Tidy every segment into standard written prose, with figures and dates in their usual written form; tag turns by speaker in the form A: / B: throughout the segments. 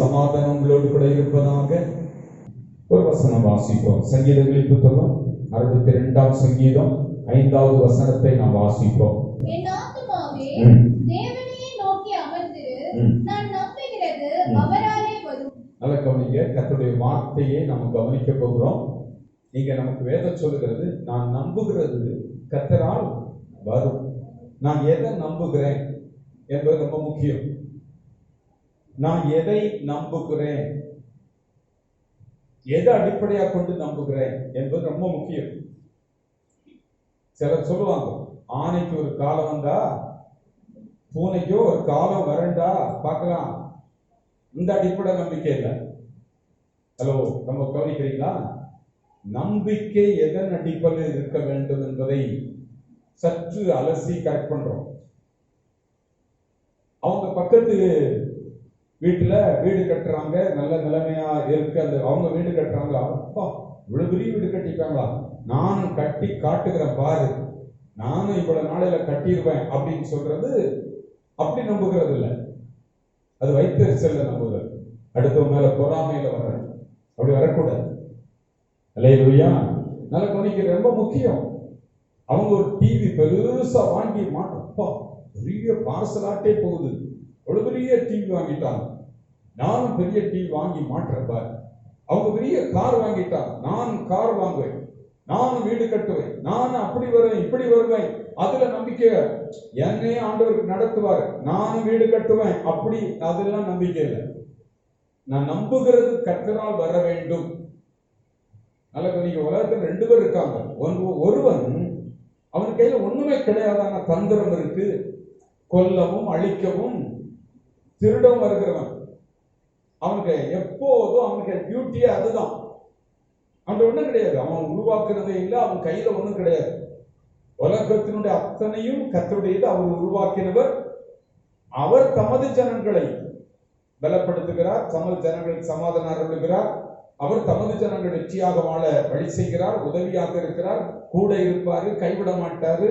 A: சமாதானம் உங்களோடு கூட இருப்பதாக. ஒரு வசனம் வாசிப்போம். சங்கீதங்களின் புத்தகம் 62ஆம் சங்கீதம் 5வது வசனத்தை நாம் வாசிப்போம்.
B: என் ஆத்துமாவே தேவனையே நோக்கி அமர்ந்திரு, நான் நம்புகிறது அவராலே வரும்.
A: நல்ல கவனிங்க, கர்த்தருடைய வார்த்தையை நம்ம கவனிக்க போகிறோம். நீங்க நமக்கு வேதம் சொல்லுகிறது, நான் நம்புகிறது கர்த்தரால் வரும். நான் எதை நம்புகிறேன் என்பது ரொம்ப முக்கியம். நான் எதை நம்புகிறேன், எதை அடிப்படையாக கொண்டு நம்புகிறேன் என்பது ரொம்ப முக்கியம். சிலர் சொல்லுவாங்க, ஆனைக்கு ஒரு காலம் வந்தா பூனைக்கோ ஒரு காலம் வரண்டா பார்க்கலாம். இந்த அடிப்படை நம்பிக்கை இல்லை. ஹலோ, நம்ம கவனிக்கிறீங்களா? நம்பிக்கை எதன் அடிப்படையில் இருக்க வேண்டும் என்பதை சற்று அலசி கரெக்ட் பண்றோம். அவங்க பக்கத்து வீட்டுல வீடு கட்டுறாங்க, நல்ல நிலைமையா இருக்கு. அது அவங்க வீடு கட்டுறாங்க, அப்பா இவ்வளவு பெரிய வீடு கட்டிட்டாங்களா, நானும் கட்டி காட்டுகிறேன் பாரு, நானும் இவ்வளவு நாளையில கட்டிடுவேன் அப்படின்னு சொல்றது அப்படி நம்புகிறது இல்லை. அது வைத்தறிச்சல்ல நம்புகிறது. அடுத்தவங்க மேல பொறாமையில வர்ற அப்படி வரக்கூடாது. அல்லேலூயா. நல்ல கவனிக்க ரொம்ப முக்கியம். அவங்க ஒரு டிவி பெருசா வாங்கி அப்பா பெரிய பார்சலாட்டே போகுது, ஒரு பெரிய டிவி வாங்கிட்டாங்க, நானும் பெரிய டிவி வாங்கி மாற்றப்பார். அவங்க பெரிய கார் வாங்கிட்டாங்க, நான் கார் வாங்குவேன், நானும் வீடு கட்டுவேன், நான் அப்படி வருவேன் இப்படி வருவேன். அதுல நம்பிக்கை, என்னையே ஆண்டவருக்கு நடத்துவார், நானும் வீடு கட்டுவேன், அப்படி அதெல்லாம் நம்பிக்கை இல்லை. நான் நம்புகிறது கர்த்தரால் வர வேண்டும். நல்ல கவனிக்க, உலகத்தில் 2 பேர் இருக்காங்க. ஒருவன் அவன் கையில ஒண்ணுமே கிடையாதான தந்திரம் இருக்கு, கொல்லவும் அழிக்கவும் திருடவும் வருகிறவன். அவனுக்கு எப்போதும் அவனுக்கு டியூட்டியே அதுதான். அவன் ஒண்ணும் கிடையாது, அவன் உருவாக்குறதே இல்லை, அவன் கையில ஒண்ணும் கிடையாது. உலகத்தினுடைய அத்தனையும் கர்த்தருடையது. அவர் உருவாக்கினவர். அவர் தமது ஜனங்களை பலப்படுத்துகிறார், தமது ஜனங்களுக்கு சமாதானம் அருளுகிறார். அவர் தமது ஜனங்கள் வெற்றியாக வாழ வழி செய்கிறார், உதவியாக இருக்கிறார், கூட இருப்பாரு, கைவிட மாட்டாரு,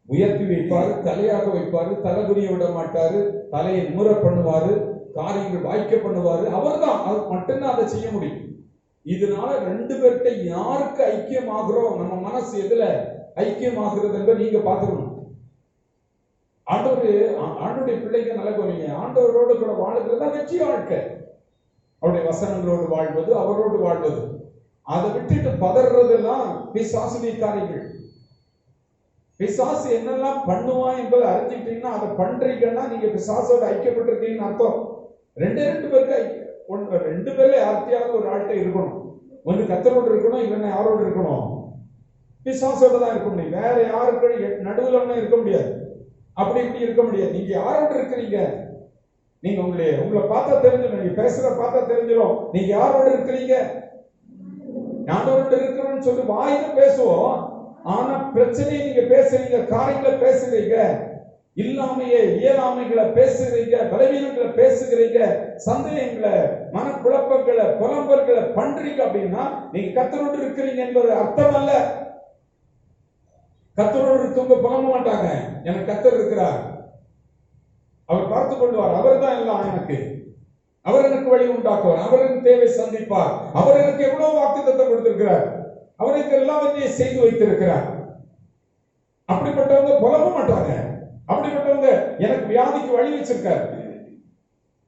A: உயர்த்தி வைப்பாரு, தலையாக வைப்பாரு, தலைகுனிய விட மாட்டாரு, தலையை மூற பண்ணுவாரு, காரியங்கள் வாய்க்க பண்ணுவாரு. அவர் தான், அது மட்டும்தான் அதை செய்ய முடியும். இதனால 2 பேர்கிட்ட யாருக்கு ஐக்கியமாகிறோம், நம்ம மனசு எதுல ஐக்கியமாகிறது என்பதை நீங்க பார்த்துக்கணும். ஆண்டவருடைய பிள்ளைங்க நல்ல கவனிங்க, ஆண்டவரோடு கூட வாழுகிறதா வெற்றி வாழ்க்கை. அவருடைய வசனங்களோடு வாழ்வது, அவரோடு வாழ்வது. அதை விட்டுட்டு பதறதெல்லாம் பிசாசுடைய காரியங்கள். பிசாசு என்னெல்லாம் பண்ணுவான் என்பதை அறிஞ்சிட்டீங்கன்னா, அதை பண்றீங்கன்னா நீங்க பிசாசோட ஐக்கியப்பட்டிருக்கீங்கன்னு அர்த்தம். 2 பேருக்கு 2 பேர்ல யார்கிட்டயாவது ஒரு ஆள்கிட்ட இருக்கணும். ஒன்று கர்த்தரோடு இருக்கணும், இல்லைன்னா யாரோடு இருக்கணும், பிசாசோட தான் இருக்க முடியும். வேற யாருக்கு நடுவில் ஒன்றும் இருக்க முடியாது, அப்படி இப்படி இருக்க முடியாது. நீங்க யாரோடு இருக்கிறீங்க, நீங்க உங்களை பார்த்தா தெரிஞ்சிடும், நீங்க பேசுற பார்த்தா தெரிஞ்சிடும் நீங்க யாரோடு இருக்கிறீங்க. யாரோடு இருக்கிறோம்னு சொல்லி வாயில பேசுவோம், ஆனா பிரச்சனையை நீங்க பேசுறீங்க, காரியங்களை பேசுறீங்க, இயலாமைகளை பேசுறீங்க, பலவீனங்களை பேசுகிறீங்க, சந்தேகங்களை, மனக்குழப்பங்களை, புலம்பல்களை பண்றீங்க அப்படின்னா நீங்க கர்த்தரோடு இருக்கிறீங்க என்பது அர்த்தம் அல்ல. கர்த்தரோடு இருக்கவங்க புலம்ப மாட்டாங்க, எனக்கு கர்த்தர் இருக்கிறார், அவர் பார்த்துக் கொள்வார், அவர் தான் எல்லாம் எனக்கு, அவர் எனக்கு வழி உண்டாக்குவார், அவர் எனக்கு தேவை சந்திப்பார், அவர் எனக்கு எவ்வளவு வாக்குத்தத்தம் கொடுத்திருக்கிறார், அவருக்கு எல்லாவற்றையும் செய்து வைத்திருக்கிறார். அப்படிப்பட்டவங்க புலம்ப மாட்டாங்க. அப்படிப்பட்டவங்க எனக்கு வியாதிக்கு வழி வச்சிருக்கார்.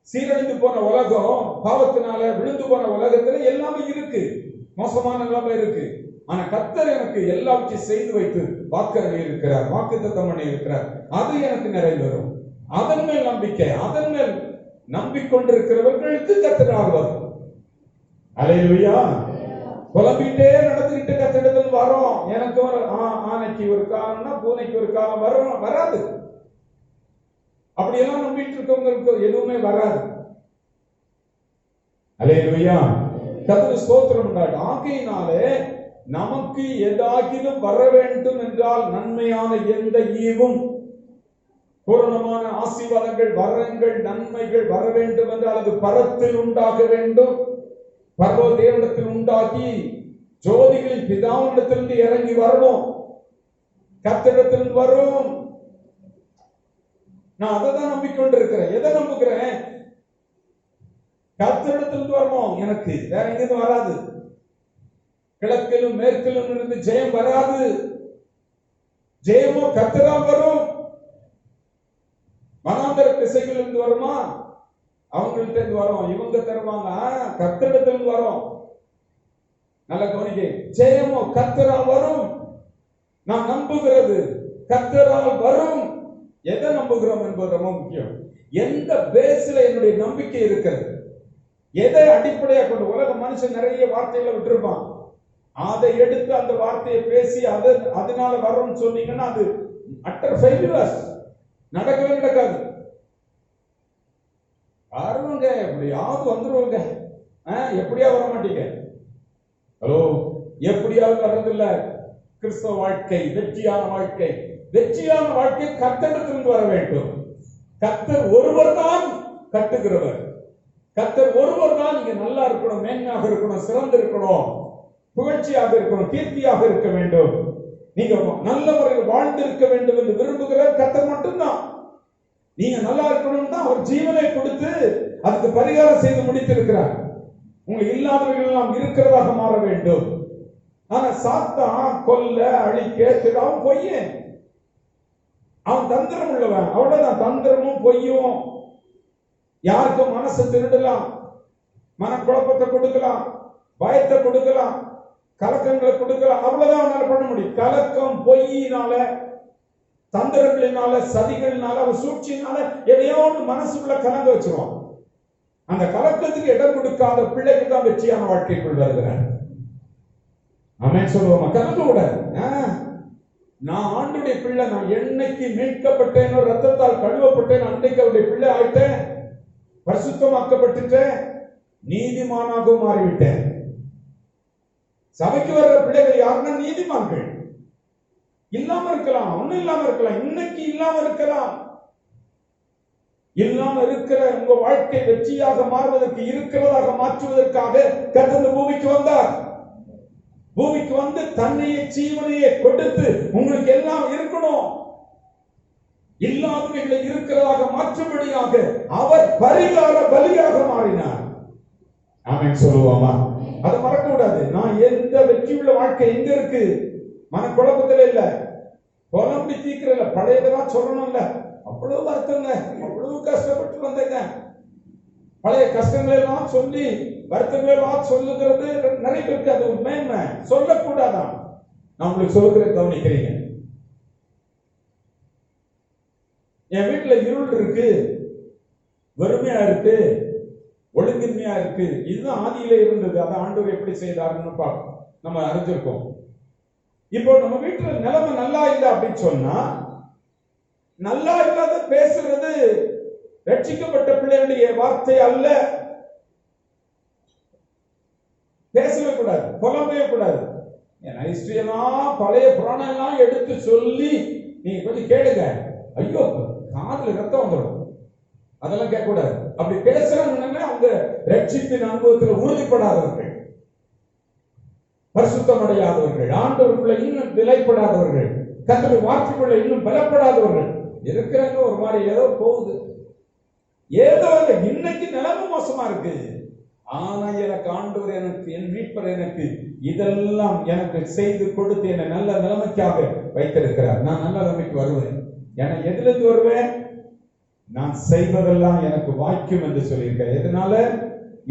A: சீரழிந்து போன உலகம், பாவத்தினால விழுந்து போன உலகத்துல எல்லாமே இருக்கு, மோசமான நிலைமை இருக்கு. ஆனா கர்த்தர் எனக்கு எல்லாவற்றையும் செய்து வைத்து வாக்குறுதி இருக்கிறார், வாக்குத்தத்தம் பண்ணி இருக்கிறார், அது எனக்கு நிறைவேறும். அதன் மேல் நம்பிக்கை, அதன் மேல் நம்பிக்கொண்டிருக்கிறவர்களுக்கு கர்த்தர் ஆழ்வார். அல்லேலூயா. புலம்பிட்டே நடந்துகிட்டு கர்த்தரிடத்தில் வரோம், எனக்கு ஒரு ஆனைக்கு ஒரு காலம்னா பூனைக்கு ஒரு காலம் வரும் வராது. அப்படியெல்லாம் நம்பிட்டு இருக்கவங்களுக்கு எதுவுமே வராது. அல்லேலூயா. கர்த்தருக்கு ஸ்தோத்திரம் உண்டாகட்டும். ஆகையினாலே நமக்கு ஏதாகிலும் வர வேண்டும் என்றால் நன்மையான எந்த ஈவும், பூரணமான ஆசீர்வாதங்கள், வரங்கள், நன்மைகள் வர வேண்டும் என்றால் அது பரத்தில் உண்டாக வேண்டும். பரலோக தேவனிடத்தில் உண்டாகி ஜோதிகளின் பிதாவினிடத்திலிருந்து இறங்கி வரணும், கர்த்தரிடத்திலிருந்து வரும். நான் அதை தான் நம்பிக்கொண்டிருக்கிறேன். எதை நம்புகிறேன்? கர்த்தரிடத்திலிருந்து வரணும். எனக்கு வேற எங்கிருந்து வராது. கிழக்கிலும் மேற்கிலும் இருந்து ஜெயம் வராது. ஜெயமோ கர்த்தரால் வரும். மனாந்தர திசைகள் இருந்து வருமா? அவங்கள்ட்ட இருந்து வரும். இவங்க தருவாங்க. கர்த்தரிடத்திலிருந்து வரும். நல்ல கவனிக்க. ஜெயமோ கர்த்தரால் வரும். நான் நம்புகிறது கர்த்தரால் வரும். எதை நம்புகிறோம் என்பது ரொம்ப முக்கியம். எந்த பேஸ்ல என்னுடைய நம்பிக்கை இருக்கிறது, எதை அடிப்படையாக கொண்டு. உலக மனுஷன் நிறைய வார்த்தைகளை விட்டுருப்பான். அதை எடுத்து அந்த வார்த்தையை பேசி அதனால வரும்னு சொன்னீங்கன்னா அது அட்டர் ஃபெயிலியர்ஸ். நடக்கவே நடக்காது. வருவாங்க, எப்படியாவது வந்துருவாங்க. எப்படியா வர மாட்டீங்க. ஹலோ, எப்படியாவது வர்றதில்லை. கிறிஸ்தவ வாழ்க்கை வெற்றியான வாழ்க்கை. வெற்றியான வாழ்க்கை கர்த்தரிடத்திலிருந்து வர வேண்டும். கர்த்தர் ஒருவர் தான் கட்டுகிறவர். கர்த்தர் ஒருவர் தான் நீங்க நல்லா இருக்கணும், மேன்மையாக இருக்கணும், சிறந்து இருக்கணும், புகழ்ச்சியாக இருக்கணும், கீர்த்தியாக இருக்க வேண்டும், நீங்க நல்ல முறையில் வாழ்ந்து இருக்க வேண்டும் என்று விரும்புகிற கர்த்தர் மட்டும்தான். நீங்க நல்லா இருக்கணும் தான் அவர் ஜீவனை கொடுத்து அதுக்கு பரிகாரம் செய்து முடித்திருக்கிறார். உங்களுக்கு இல்லாதவர்கள் எல்லாம் இருக்கிறதாக மாற வேண்டும். ஆனா சாத்தான் கொல்ல அழிக்க அவன் பொய்யன். அவன் தந்திரம் உள்ளவன். அவ்வளவுதான். தந்திரமும் பொய்யும். யாருக்கும் மனசை திருடலாம், மனக்குழப்பத்தை கொடுக்கலாம், பயத்தை கொடுக்கலாம், கலக்கங்களை கொடுக்கலாம். அவ்வளவுதான் அவனால பண்ண முடியும். கலக்கம் பொய்யினால, தந்திரங்களினால, சதிகளினால, அவன் சூழ்ச்சியினால எதையோ ஒன்று மனசுக்குள்ள கலங்க வச்சிருவான். அந்த கலக்கத்துக்கு இடம் கொடுக்காத பிள்ளைக்கு தான் வெற்றியான வாழ்க்கைக்குள் வருகிறார். ஆமென் சொல்லுவோமா? கலக்க கூடாது. நான் ஆண்டுடைய பிள்ளை, நான் என்னைக்கு மீட்கப்பட்டேனோ, ரத்தத்தால் கழுவப்பட்டேன், அன்றைக்கு அவருடைய பிள்ளை ஆயிட்டேன், பரிசுத்தமாக்கப்பட்டுட்டேன், நீதிமானாகவும் மாறிவிட்டேன். சபைக்கு வர்ற பிள்ளைகள் யாருன்னா நீதிமான்கள். இல்லாம இருக்கலாம், ஒண்ணும் இல்லாம இருக்கலாம், இன்னைக்கு இல்லாம இருக்கலாம். இல்லாம இருக்கிற உங்க வாழ்க்கை வெற்றியாக மாறுவதற்கு, இருக்கிறதாக மாற்றுவதற்காக கர்த்தர் பூமிக்கு வந்தார். பூமிக்கு வந்து தன்னையே ஜீவனையே கொடுத்து உங்களுக்கு எல்லாம் இருக்கணும், இல்லாதவைகளை இருக்கிறதாக மாற்றும்படியாக அவர் பரிகார பலியாக மாறினார். ஆமென் சொல்லுவோமா? அதை மறக்க கூடாது. நான் எந்த வெற்றியுள்ள வாழ்க்கை எங்க இருக்கு? மனக்குழப்பத்துல இல்ல, புலம்பி தீக்கிறல, பழையதெல்லாம் சொல்லணும்ல. அவ்வளவு வருத்தங்க, அவ்வளவு கஷ்டப்பட்டு வந்தேங்க. பழைய கஷ்டங்கள் எல்லாம் சொல்லி வருத்தங்கள் எல்லாம் சொல்லுகிறது நிறைய பேருக்கு அது மேன்மை. சொல்லக்கூடாதான். நான் உங்களுக்கு சொல்லுகிற கவனிக்கிறீங்க. என் வீட்டுல இருள் இருக்கு, வெறுமையா இருக்கு, ஒழுங்கின்மையா இருக்கு. இதுதான் ஆதியில இருந்தது. அதை ஆண்டவர் எப்படி செய்தாருன்னு நம்ம அறிஞ்சிருக்கோம். இப்போ நம்ம வீட்டுல நிலைமை நல்லா இல்லை அப்படின்னு சொன்னா, நல்லா இல்லாத பேசுறது ரட்சிக்கப்பட்ட பிள்ளைகளுடைய வார்த்தை அல்ல. பேசவே கூடாது, புலம்பவே கூடாது. என் ஹிஸ்டரியெல்லாம் பழைய புராணம் எல்லாம் எடுத்து சொல்லி நீங்க கொஞ்சம் கேளுங்க, ஐயோ காதுல ரத்தம் வந்துடும். அதெல்லாம் கேட்க கூடாது. அப்படி பேசுறாங்க அவங்க ரட்சிப்பின் அனுபவத்தில் உறுதிப்படாதவர்கள், பரிசுத்தம் அடையாதவர்கள், ஆண்டவருக்குள்ள இன்னும் நிலைப்படாதவர்கள், கர்த்தருடைய வார்த்தைக்குள்ள இன்னும் பலப்படாதவர்கள் இருக்கிறாங்க. ஒரு மாதிரி ஏதோ போகுது, ஏதோ இன்னைக்கு நிலைமை மோசமா இருக்கு. ஆனா எனக்கு ஆண்டவர், எனக்கு என் மீட்பர் எனக்கு இதெல்லாம் எனக்கு செய்து கொடுத்து என்னை நல்ல நிலைமைக்காக வைத்திருக்கிறார். நான் நல்ல நிலைமைக்கு வருவேன். என எதுல இருந்து வருவேன்? நான் செய்வதெல்லாம் எனக்கு வாய்க்கும் என்று சொல்லியிருக்கேன். எதனால?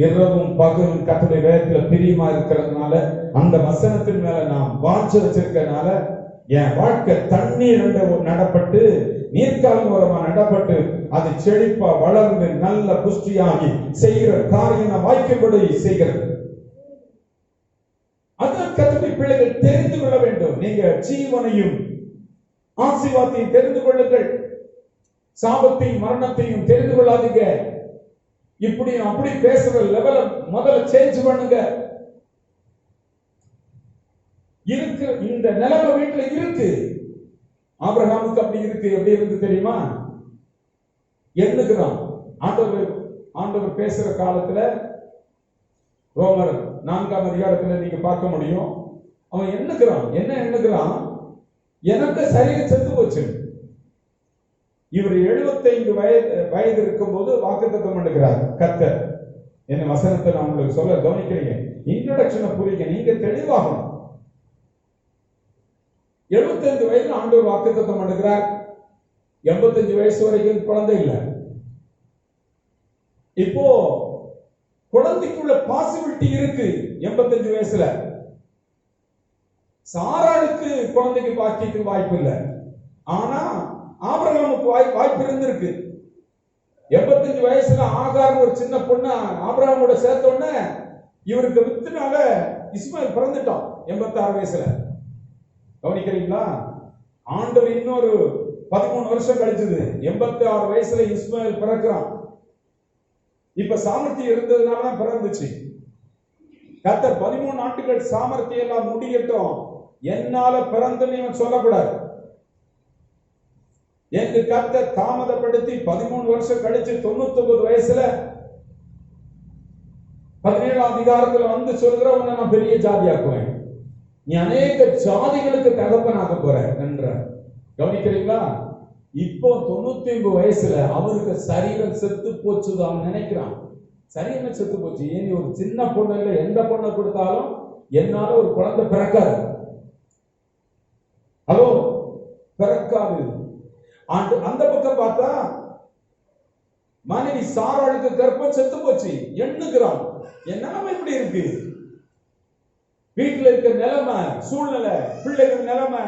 A: இரவும் பகலும் கர்த்தருடைய வேதத்துல பிரியமா இருக்கிறதுனால, அந்த வசனத்தின் மேல நான் வாஞ்சை வச்சிருக்கிறதுனால என் வாழ்க்கை தண்ணீர் நடப்பட்டு, நீர்க்காலம் மூலமா நடப்பட்டு, அது செழிப்பா வளர்ந்து நல்ல புஷ்டியாகி செய்கிற காரியம் வாய்க்கப்படி செய்கிறது. அதான் கர்த்தருடைய பிள்ளைகள் தெரிந்து கொள்ள வேண்டும். நீங்க ஜீவனையும் ஆசீர்வாதத்தையும் தெரிந்து கொள்ளுங்கள், சாபத்தையும் மரணத்தையும் தெரிந்து கொள்ளாதீங்க. இப்படி அப்படி பேசுற லெவல முதல்ல சேஞ்ச் பண்ணுங்க. இருக்கு, இந்த நிலைமை வீட்டுல இருக்கு. ஆபிரகாமுக்கு அப்படி இருக்கு. எப்படி இருக்கு தெரியுமா? எண்ணுகிறான். ஆண்டவர் பேசுற காலத்துல ரோமர் 4ஆம் அதிகாரத்துல நீங்க பார்க்க முடியும். அவன் எண்ணுகிறான். என்ன எண்ணுகிறான்? எனக்கு சரீரம் செத்து போச்சு. இவர் 75 வயது இருக்கும் போது வாக்குத்தத்தம் பண்ணுகிறார் கர்த்தர். என்ன வசனத்தை நான் உங்களுக்கு சொல்ல கவனிக்கிறீங்க, இன்ட்ரோடக்ஷனை புரியுங்க, நீங்க தெளிவாகணும். 75 வயதுல ஆண்டவர் வாக்குத்தத்தம் பண்ணுகிறார். 85 வயசு வரைக்கும் குழந்தை இல்லை. இப்போ குழந்தைக்குள்ள பாசிபிலிட்டி இருக்கு. 85 வயசுல சாராளுக்கு குழந்தைக்கு பாக்கிக்கு வாய்ப்பு இல்லை. ஆனா ஆபிரகாமுக்கு வாய்ப்பு இருந்திருக்கு. 85 வயசுல ஆகார் ஒரு சின்ன பொண்ணு ஆபிரகாமோட சேர்த்த உடனே இவருக்கு வித்துனால இஸ்மாயில் பிறந்துட்டான் 86 வயசுல. கவனிக்கிறீங்களா? ஆண்டவர் இன்னொரு 13 வருஷம் கழிச்சது. 86 வயசுல இஸ்மாயில் பிறக்கிறான். இப்ப சாமர்த்தியம் இருந்ததுனாலதான் பிறந்துச்சு. கர்த்தர் 13 ஆண்டுகள் சாமர்த்தியம் எல்லாம் முடியட்டும், என்னால பிறந்துன்னு சொல்லக்கூடாது. என்று கர்த்தர் தாமதப்படுத்தி 13 வருஷம் கழிச்சு 99 வயசுல 17ஆம் அதிகாரத்துல வந்து சொல்கிற உன்னை நான் பெரிய ஜாதியாக்குவேன், நீ அநேக ஜாதிகளுக்கு தகப்பனாக போற என்ற. கவனிக்கிறீங்களா? இப்போ 99 வயசுல அவருக்கு சரீரம் செத்து போச்சு. அவன் நினைக்கிறான் சரீரம் செத்து போச்சு. ஏன் ஒரு சின்ன பொண்ணு இல்ல, எந்த பொண்ணை கொடுத்தாலும் என்னால ஒரு குழந்தை பிறக்காது. ஹலோ, பிறக்காது. அந்த பக்கம் பார்த்தா மனைவி சாராளுக்கு கர்ப்பம் செத்து போச்சு. எண்ணுகிறான், என் நிலைமை இப்படி இருக்கு. வீட்டுல இருக்க நிலைமை, சூழ்நிலை, பிள்ளைகள் நிலைமை,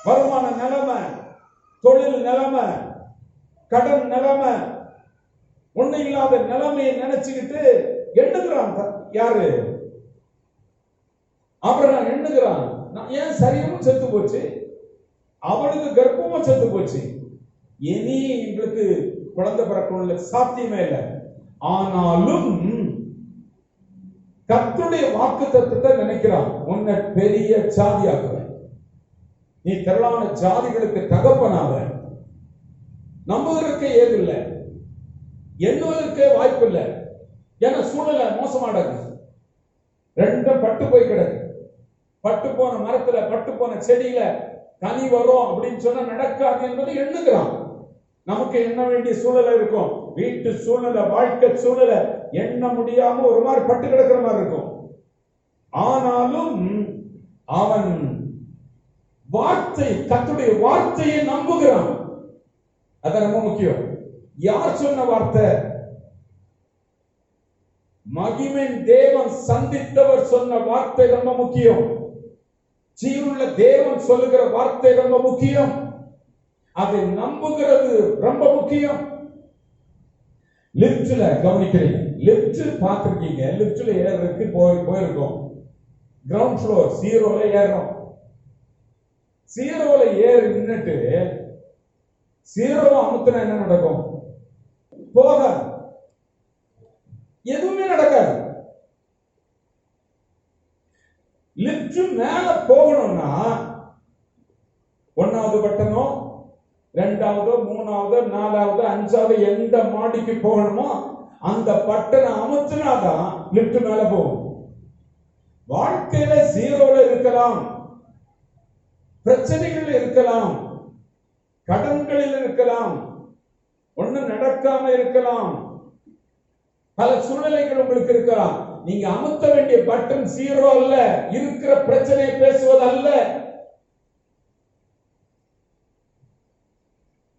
A: வருமான நிலைமை, தொழில் நிலைமை, கடன் நிலைமை, ஒண்ணு இல்லாத நிலைமையை நினைச்சுக்கிட்டு எண்ணுகிறான். யாரு? அப்புறம் எண்ணுகிறான், ஏன் சரீரமும் செத்து போச்சு, அவளுக்கு கர்ப்பமும் செத்து போச்சு, இனி எங்களுக்கு குழந்தை பிறக்கணும்ல சாத்தியமே இல்லை. ஆனாலும் கர்த்தருடைய வாக்குத்தத்தத்தை நினைக்கிறான், உன்னை பெரிய ஜாதியாக்குவேன், நீ திரளான ஜாதிகளுக்கு தகப்பனாக. நம்புவதற்கே ஏதில்லை, எண்ணுவதற்கே வாய்ப்பு இல்லை. ஏன்னா சூழ்நிலை மோசமானது. ரெண்டும் பட்டு போய் கிடக்கு. பட்டு போன மரத்துல, பட்டு போன செடியில கனி வரும் அப்படின்னு சொன்னா நடக்காது என்பதை எண்ணுகிறான். நமக்கு எண்ண வேண்டிய சூழ்நிலை இருக்கும். வீட்டு சூழ்நிலை, வாழ்க்கை சூழ்நிலை எண்ண முடியாம ஒரு மாதிரி பட்டு கிடக்கிற மாதிரி இருக்கும். ஆனாலும் அவன் வார்த்தை, கர்த்தருடைய வார்த்தையை நம்புகிறான். அது ரொம்ப முக்கியம். யார் சொன்ன வார்த்தை? மகிமையின் தேவன் சந்தித்தவர் சொன்ன வார்த்தை ரொம்ப முக்கியம். ஜீவனுள்ள தேவன் சொல்லுகிற வார்த்தை ரொம்ப முக்கியம். அதை நம்புகிறது ரொம்ப முக்கியம். லிப்ட்ல கவனிக்கிறீங்க, லிப்ட் பார்த்திருக்கீங்க, லிப்ட்ல ஏறதுக்கு போயிருக்கோம். கிரவுண்ட் ஃப்ளோர் 0ல ஏறணும். 0ல ஏறி நின்னுட்டு 0 அமுத்தினா என்ன நடக்கும்? போகாது, எதுவுமே நடக்காது. லிப்ட் மேல போகணும்னா 1வது பட்டனோ 2வது 3வது 4வது 5வது எந்த மாடிக்கு போகணுமோ அந்த பட்டனை அமுத்தினாதான் லிப்ட் மேல போகும். வாழ்க்கையில 0ல இருக்கலாம், பிரச்சனைகள் இருக்கலாம், கடன்களில் இருக்கலாம், ஒண்ணு நடக்காம இருக்கலாம், பல சூழ்நிலைகள் உங்களுக்கு இருக்கலாம். நீங்க அமுத்த வேண்டிய பட்டன் 0 அல்ல, இருக்கிற பிரச்சனையை பேசுவது அல்ல.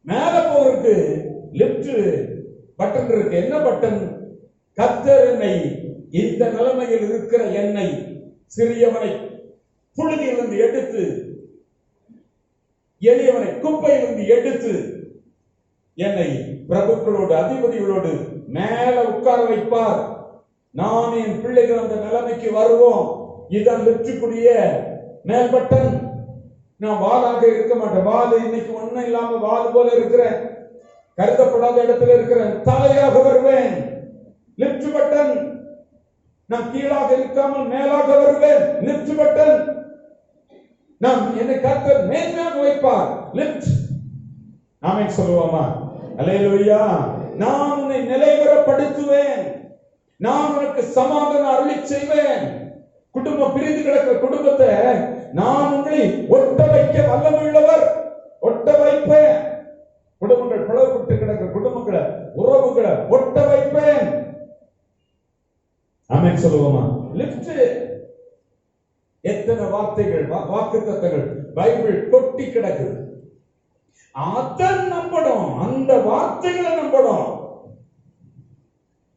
A: மேல போறதுக்கு லிப்ட் பட்டன் இருக்கு. என்ன பட்டன்? கர்த்தர் என்னை, இந்த நிலைமையில் இருக்கிற என்னை, சிறியவனை புழுதியிலிருந்து எடுத்து, எளியவனை குப்பையிலிருந்து எடுத்து என்னை பிரபுக்களோடு அதிபதிகளோடு மேல உட்கார வைப்பார். நான் என் பிள்ளைகள் அந்த நிலைமைக்கு வருவோம். இதான் லிப்டுக்குரிய மேல் பட்டன். நான் வாளாக இருக்க மாட்டேன். வால் இன்னைக்கு ஒண்ணும் இல்லாம வால் போல இருக்கிறேன், கருதப்படாத இடத்துல இருக்கிறேன். தலையாக வருவேன். Lift button. நான் கீழாக இருக்காமல் மேலாக வருவேன். Lift button. நாம் என்னை கர்த்தர் மேன்மையாக வைப்பார். லிப்ட். ஆமென் சொல்லுவோமா? அல்லேலூயா. நான் உன்னை நிலைவரப்படுத்துவேன். நான் உனக்கு சமாதானம் அருளி செய்வேன். குடும்பம் பிரிந்து கிடக்கிற குடும்பத்தை நான் உங்களை ஒட்ட வைக்க வல்லமையுள்ளவர். ஒட்ட வைப்பேன். குடும்பங்கள் பிளவுபட்டு கிடக்கிற குடும்பங்களை, உறவுகளை ஒட்ட வைப்பேன். ஆமென் சொல்லுவோமா? லிஃப்ட். எத்தனை வார்த்தைகள், வாக்குத்தத்தங்கள் பைபிள் கொட்டி கிடக்குது. அதை நம்பணும், அந்த வார்த்தைகளை நம்பணும்.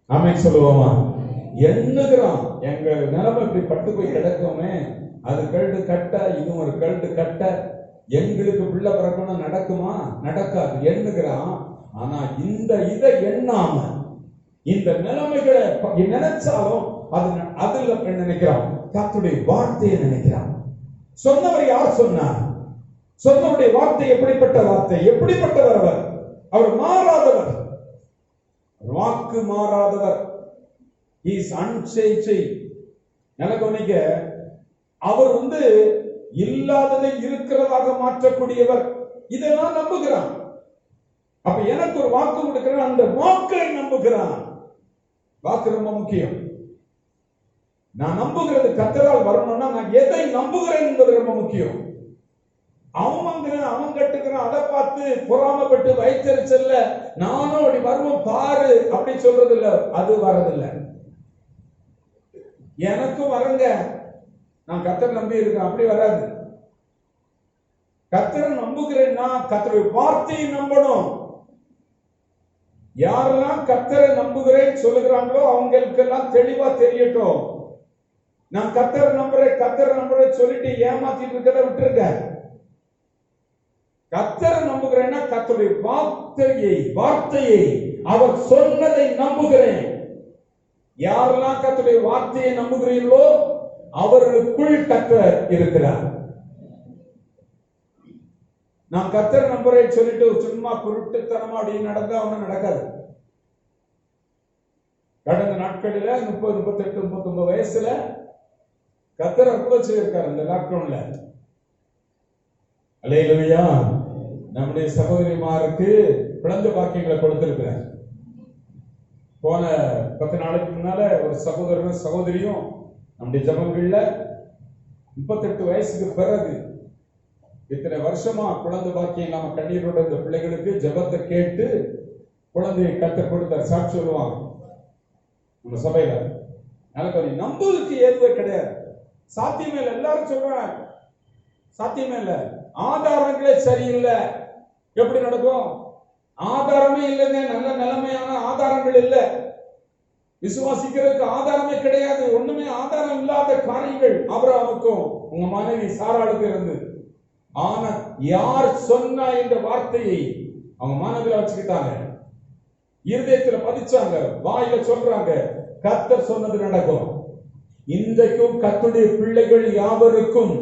A: ஆமென் சொல்லுவோமா? எண்ணுகிறோம், எங்க நிலைமை இப்படி பட்டு போய் கிடக்குமே, அது கழுடு கட்ட, இது ஒரு கழுடு கட்ட, எங்களுக்கு பிள்ளை பிறக்கணும், நடக்குமா? நடக்காது. எண்ணுகிறான். ஆனா இந்த இதை எண்ணாம இந்த நிலைமைகளை நினைச்சாலும் அதுல நினைக்கிறான், கர்த்தருடைய வார்த்தையை நினைக்கிறான். சொன்னவர் யார் சொன்னார்? சொன்னவருடைய வார்த்தை எப்படிப்பட்ட வார்த்தை? எப்படிப்பட்டவர் அவர்? அவர் மாறாதவர், வாக்கு மாறாதவர். Is unchanging. கவனிக்க, அவர் இல்லாததை இருக்கிறதாக மாற்றக்கூடியவர். இதை நான் நம்புகிறான். அப்ப எனக்கு ஒரு வாக்கு கொடுக்கிறான், அந்த வாக்கை நம்புகிறான். வாக்கு ரொம்ப முக்கியம். நான் நம்புகிறது கர்த்தரால் வரணும்னா நான் எதை நம்புகிறேன் என்பது ரொம்ப முக்கியம். அவன் கட்டுக்கிறான், அதை பார்த்து பொறாமப்பட்டு வயிற்றெரிச்சல்ல நானும் அப்படி வருவோம் பாரு அப்படி சொல்றது இல்ல, அது வரதில்லை. எனக்கும் வரங்க, நான் கர்த்தரை நம்பி இருக்கேன், அப்படி வராது. கர்த்தரை நம்புகிறேன்னா கர்த்தருடைய வார்த்தையை நம்பணும். யாரெல்லாம் கர்த்தரை நம்புகிறேன் சொல்லுகிறாங்களோ அவங்களுக்கெல்லாம் தெளிவா தெரியட்டும், நான் கர்த்தரை நம்புறேன் சொல்லிட்டு ஏமாத்திட்டு இருக்கிறத விட்டுருங்க. கர்த்தரை நம்புகிறேன்னா கர்த்தருடைய வார்த்தையை அவர் சொன்னதை நம்புகிறேன். யாரெல்லாம் கர்த்தருடைய வார்த்தையை நம்புகிறீர்களோ அவர்களுக்குள் கர்த்தர் இருக்கிறார். நான் கர்த்தரை நம்புறேன் சொல்லிட்டு சும்மா குருட்டுத்தனமா அப்படி நடந்தா ஒன்னும் நடக்காது. கடந்த நாட்களில் 30, 38, 39 வயசுல கர்த்தர் அற்புதம் செய்திருக்காரு இந்த லாக்டவுன்ல. அல்லேலூயா. நம்முடைய சகோதரிமாருக்கு குழந்தை பாக்கியங்களை கொடுத்திருக்கிறார். போன 10 நாளைக்கு முன்னால ஒரு சகோதரனும் சகோதரியும் நம்முடைய ஜபங்கள்ல 38 வயசுக்கு பிறகு இத்தனை வருஷமா குழந்தை பாக்கியம் இல்லாம கண்ணீரோட இந்த பிள்ளைகளுக்கு ஜபத்தை கேட்டு குழந்தையை கர்த்தர் கொடுத்தார். சாட்சி சொல்லுவாங்க நம்ம சபையில. நம்புவதற்கு ஏதுவே கிடையாது, சாத்தியமே இல்லை. எல்லாரும் சொல்றாங்க சாத்தியமே இல்லை, ஆதாரங்களே சரியில்லை. எப்படி நடக்கும்? ஆதாரமே இல்லைங்க, நல்ல நிலைமையான ஆதாரங்கள் இல்லை. விசுவாசிக்கிறதுக்கு ஆதாரமே கிடையாது. ஒண்ணுமே ஆதாரம் இல்லாத காரியங்கள் ஆபிரகாமுக்கும் உங்க மனைவி சாராளுக்கு இருந்து. ஆனா யார் சொன்னா இந்த வார்த்தையை அவங்க மனதில் வச்சுக்கிட்டாங்க, இருதயத்துல பதிச்சாங்க, வாயில சொல்றாங்க, கர்த்தர் சொன்னது நடக்கும். இன்றைக்கும் கர்த்தருடைய பிள்ளைகள் யாவருக்கும்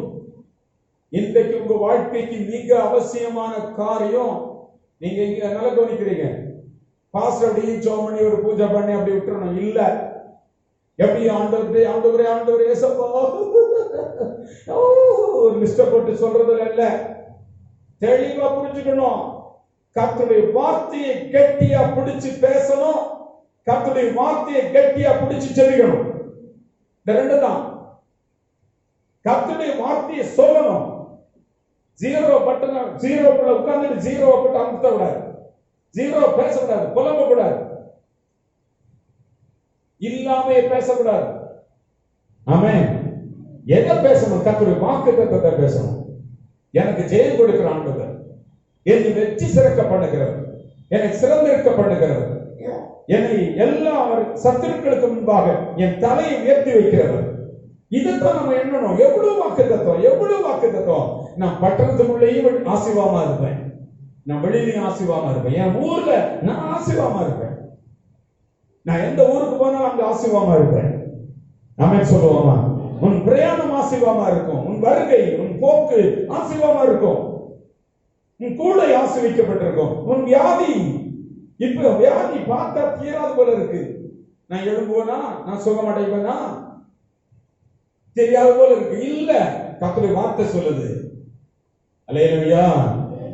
A: இன்றைக்கு உங்க வாழ்க்கைக்கு மிக அவசியமான காரியம், நீங்க இங்க நல்லா கவனிக்கிறீங்க. பாஸ்டர் அப்படி ஜெபம் பண்ணி ஒரு பூஜை பண்ணி அப்படி விட்டுறணும் இல்ல. எப்படி ஆண்டவரே ஏசப்பா ஒரு லிஸ்ட போட்டு சொல்றதுல இல்ல. தெளிவா புரிஞ்சுக்கணும். கர்த்தருடைய வார்த்தையை கெட்டியா பிடிச்சு பேசணும், கர்த்தருடைய வார்த்தையை கெட்டியா பிடிச்சு ஜெபிக்கணும். இந்த ரெண்டு தான். கர்த்தருடைய வார்த்தையை சொல்லணும். ஜீரோ பட்டன ஜீரோக்குள்ள உட்கார்ந்து ஜீரோ போட்டு அமுத்த கூடாது, ஜீரோ பேசக்கூடாது, புலம்ப கூடாது, இல்லாமே பேசக்கூடாது. ஆமென். எதை பேசணும்? கர்த்தருடைய வாக்குத்தத்தத்தை பேசணும். எனக்கு ஜெயம் கொடுக்கிற ஆண்டவர், என்னை வெற்றி சிறக்க பண்ணுகிறவர், என்னை சிறந்திருக்க பண்ணுகிறவர், என்னை எல்லா சத்துருக்களுக்கு முன்பாக என் தலையை உயர்த்தி வைக்கிறவர். இதைத்தான் நம்ம எண்ணணும். எவ்வளவு வாக்குத்தத்தம். நான் பட்டணத்துக்குள்ளேயும் ஆசீர்வாதமா இருப்பேன், நான் வெளியிலையும் ஆசீர்வாதமா இருப்பேன், என் ஊர்ல நான் ஆசீர்வாதமா இருப்பேன், நான் எந்த ஊருக்கு போனாலும் அங்க ஆசீர்வாதமா இருப்பேன். ஆமென் சொல்லுவோமா? உன் பிரயாணம் ஆசீர்வாதமா இருக்கும், உன் வருகை உன் போக்கு ஆசீர்வாதமா இருக்கும், உன் கூடை ஆசீர்வதிக்கப்பட்டிருக்கும். உன் வியாதி, இப்ப வியாதி பார்த்தா தீராது போல இருக்கு. நான் எழும்புவேனா, நான் சுகமடைவேனா தெரியாத போல இருக்கு. இல்ல, கர்த்தருடைய வார்த்தை சொல்லுது. அல்லேலூயா.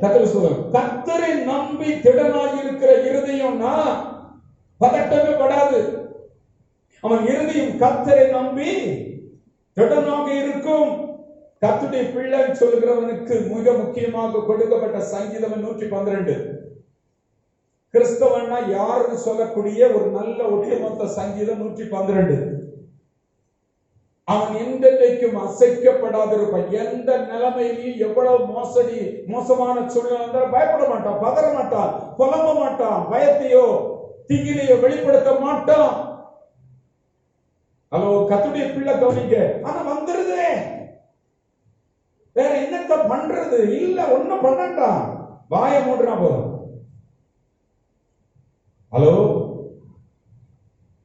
A: கர்த்தர் சொல்றார், கர்த்தரை நம்பி திடனாய் இருக்கிற இருதயம்னா பதட்டமே படாது. அவன் இருதயம் கர்த்தரை நம்பி திடனாக இருக்கும். கர்த்தருடைய பிள்ளை சொல்லுகிறவனுக்கு மிக முக்கியமாக கொடுக்கப்பட்ட சங்கீதம் 112. கிறிஸ்தவன்னா யாருன்னு சொல்லக்கூடிய ஒரு நல்ல ஒட்டுமொத்த சங்கீதம் 112. அவன் எந்தெந்தைக்கும் அசைக்கப்படாதிருப்பான். எந்த நிலைமையிலும் எவ்வளவு மோசடி மோசமான சூழ்நிலை இருந்தாலும் பயப்பட மாட்டான், பதற மாட்டான், புலம்ப மாட்டான், பயத்தையோ திகிலையோ வெளிப்படுத்த மாட்டான். ஹலோ, கர்த்தருடைய பிள்ளை கவனிங்க. ஆனா வந்துருது, வேற என்னத்த பண்றது? இல்ல, ஒண்ணும் பண்ணட்டான், வாய மூடுனா போதும். ஹலோ,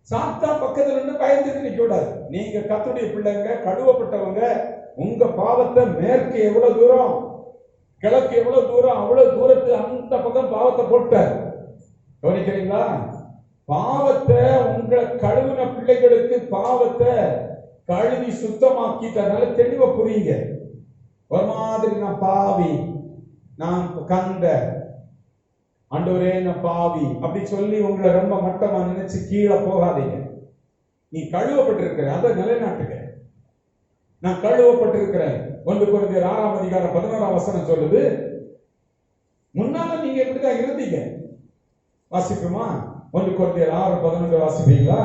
A: சாத்தான் பக்கத்துல இருந்து பயந்துட்டு நிக்க கூடாது. நீங்க கர்த்தருடைய பிள்ளைங்க, கழுவப்பட்டவங்க. உங்க பாவத்தை மேற்கு எவ்வளவு தூரம், கிழக்கு எவ்வளவு தூரம், அவ்வளவு தூரத்து அந்த பக்கம் பாவத்தை போட்டார். கவனிக்கிறீங்களா? பாவத்தை உங்களை கழுவின பிள்ளைகளுக்கு பாவத்தை கழுவி சுத்தமாக்கிட்டனால தெளிவா புரியுங்க. ஒரு மாதிரி நான் பாவி, நான் கந்த, ஆண்டவரே நான் பாவி அப்படி சொல்லி உங்களை ரொம்ப மட்டமா நினைச்சு கீழே போகாதீங்க. நீ கழுவப்பட்டிருக்கிற, அதை நிலைநாட்டுங்க. நான் கழுவப்பட்டிருக்கிறேன். 1 கொரிந்தியர் 6 அதிகாரம் 11 வசனம் சொல்லுது. முன்னால நீங்க எப்படிதான் இருந்தீங்க? வாசிக்குமா? 1 கொரிந்தியர் 6:11 வாசிப்பீங்களா?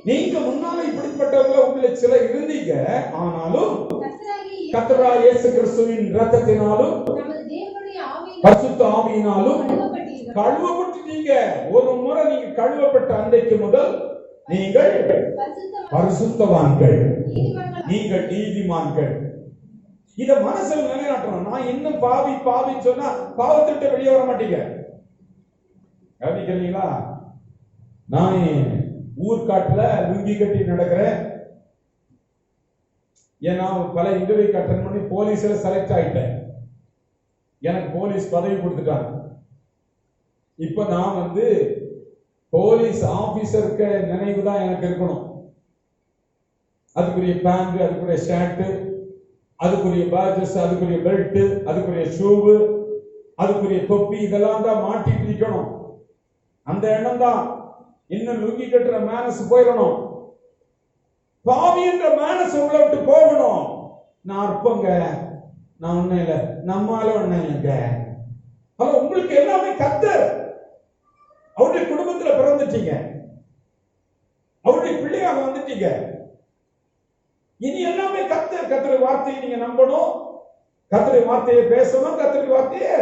A: நீங்க முன்னால இப்படிப்பட்டவங்கள உங்களை சில இருந்தீங்க. ஆனாலும் கர்த்தராகிய இயேசு கிறிஸ்துவின் இரத்தத்தினாலும் பரிசுத்த ஆவியினாலும் கழுவப்பட்டீங்க. ஒரு முறை நீங்க கழுவப்பட்ட அன்றைக்கு முதல் நீங்கள் பரிசுத்தவான்கள், நீங்கள் நீதிமான்கள். இத மனசுல நிலைநாட்டணும். நான் இன்னும் பாவி பாவின்னு சொன்னா பாவத்திட்ட வெளியே வர மாட்டீங்க. கவனிக்கிறீங்களா? நான் ஊர்காட்டுல லுங்கி கட்டி நடக்கிறேன். ஏன்னா பல இன்டர்வியூ அட்டெண்ட் பண்ணி போலீஸ்ல செலக்ட் ஆயிட்டேன். எனக்கு போலீஸ் பதவி கொடுத்துட்டாங்க. இப்ப நான் போலீஸ் ஆபீசருக்கு நினைவு தான் எனக்கு இருக்கணும். அதுக்குரிய பேண்ட், அதுக்குரிய ஷர்ட், அதுக்குரிய பேட்ஜஸ், அதுக்குரிய பெல்ட், அதுக்குரிய ஷூவு, அதுக்குரிய தொப்பி, இதெல்லாம் தான் மாட்டிட்டு இருக்கணும். அந்த எண்ணம் தான். இன்னும் லுங்கி கட்டுற மேனஸ் போயிடணும். பாவி என்ற மேனஸ் உங்களை விட்டு போகணும். நான் அற்பங்க, நான் ஒண்ணு இல்லை, நம்மால ஒண்ணு இல்லைங்க. ஆனா உங்களுக்கு எல்லாமே கர்த்தர். அவருடைய குடும்பத்துல பிறந்துட்டீங்க, அவருடைய பிள்ளையாக வந்துட்டீங்க. இனி எல்லாமே கர்த்தர். கர்த்தருடைய வார்த்தையை நீங்க நம்பணும், கர்த்தருடைய வார்த்தையை பேசணும், கர்த்தருடைய வார்த்தையை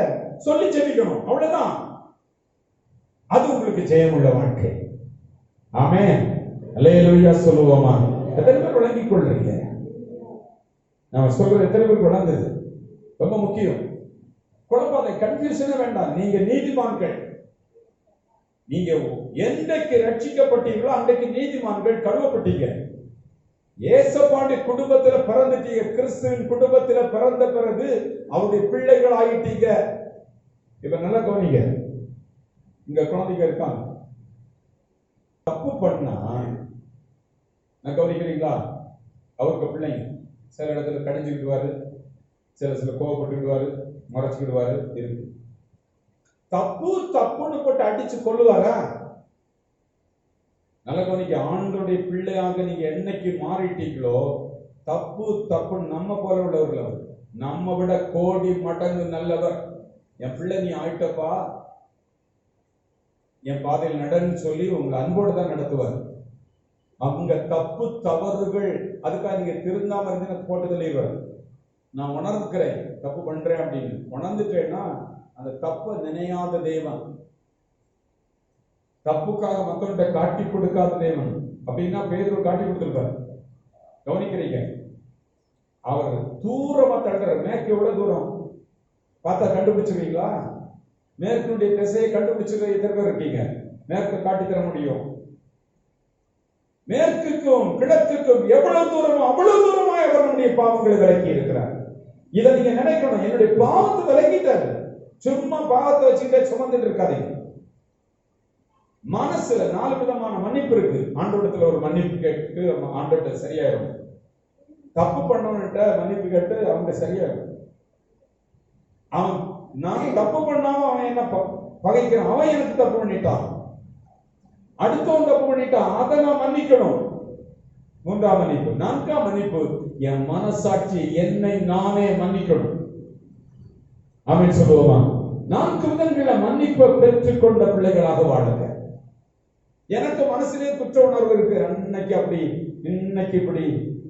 A: சொல்லி செபிக்கணும். அவ்வளவுதான். அது உங்களுக்கு ஜெயமுள்ள வாழ்க்கை. ஆமென். அல்லேலூயா சொல்லுவோமா? எத்தனை பேர் விளங்கிக் கொள்றீங்க? நாம சொல்றது எத்தனை பேர் விளங்குது? ரொம்ப முக்கியம். குழப்பாத, கன்ஃபியூஷனே வேண்டாம். நீங்க நீதிமான்கள். நீங்க என்றைக்கு ரட்சிக்கப்பட்டீங்களோ அன்றைக்கு நீதிமான்கள், கழுவப்பட்டீங்க. ஏசப்பாண்டி குடும்பத்துல பிறந்துட்டீங்க. கிறிஸ்துவின் குடும்பத்துல பிறந்த பிறகு அவருடைய பிள்ளைகள் ஆயிட்டீங்க. இப்ப நல்லா கவனிங்க. இங்க குழந்தைங்க இருக்காங்க, தப்பு பண்ணா நான் கவனிக்கிறீங்களா? அவருக்கு பிள்ளைங்க சில இடத்துல கடிஞ்சுக்கிடுவாரு, சில கோவப்பட்டுக்கிடுவாரு, முறைச்சுக்கிடுவாரு. இருக்கு. தப்பு தப்புன்னு போட்டு அடிச்சு கொள்ளுவாரா? நல்ல கவனிக்க. ஆண்டோடைய பிள்ளையாக நீங்க என்னைக்கு மாறிட்டீங்களோ, தப்பு தப்பு நம்ம போல உள்ளவர்கள் அவர், நம்ம விட கோடி மடங்கு நல்லவர். என் பிள்ளை நீ ஆயிட்டப்பா, என் பாதையில் நடன்னு சொல்லி உங்களை அன்போடு தான் நடத்துவார். அவங்க தப்பு தவறுகள், அதுக்காக நீங்க திருந்தாம இருந்து எனக்கு போட்டு தெளிவார். நான் உணர்ந்துக்கிறேன் தப்பு பண்றேன் அப்படின்னு உணர்ந்துட்டேன்னா அந்த தப்பை நினையாத தேவன், தப்புக்காக மற்றவர்கிட்ட காட்டி கொடுக்காத தேவன். அப்படின்னா பேதுரு காட்டி கொடுத்திருப்பார். கவனிக்கிறீங்க? அவர் தூரமா தள்ளுற, மேற்கு எவ்வளவு தூரம் பார்த்தா கண்டுபிடிச்சிருக்கீங்களா? மேற்குடைய திசையை கண்டுபிடிச்சிருக்க எத்தனை பேர் இருக்கீங்க? மேற்கு காட்டி தர முடியும். மேற்குக்கும் கிழக்குக்கும் எவ்வளவு தூரமோ அவ்வளவு தூரமா அவர் நம்முடைய பாவங்களை விலக்கி இருக்கிறார். இதை நீங்க நினைக்கணும். என்னுடைய பாவத்தை விலக்கிட்டாரு. சும்மா பாவத்தை வச்சுக்கிட்டே சுமந்துட்டு இருக்காதீங்க. மனசுல 4 விதமான மன்னிப்பு இருக்கு. ஆண்டவரிடத்துல ஒரு மன்னிப்பு கேட்டு ஆண்டவர்கிட்ட சரியாயிரும். தப்பு பண்ணவன்கிட்ட மன்னிப்பு கேட்டு அவங்க சரியாயிரும். அவன் நான் தப்பு பண்ணாம அவன் என்ன பகைக்கிறான்? அவன் எனக்கு தப்பு பண்ணிட்டான், அடுத்தவன் தப்பு பண்ணிட்டான், அதை நான் மன்னிக்கணும். 3ஆம் மன்னிப்பு. 4ஆம் மன்னிப்பு, என் மனசாட்சி என்னை நானே மன்னிக்கணும். ஆமென் சொல்லுவோமா? 4 விதங்கள மன்னிப்பை பெற்றுக்கொண்ட பிள்ளைகளாக வாழுங்க. எனக்கு மனசுலயே குற்ற உணர்வு இருக்கு, அன்னைக்கு அப்படி இன்னைக்கு இப்படி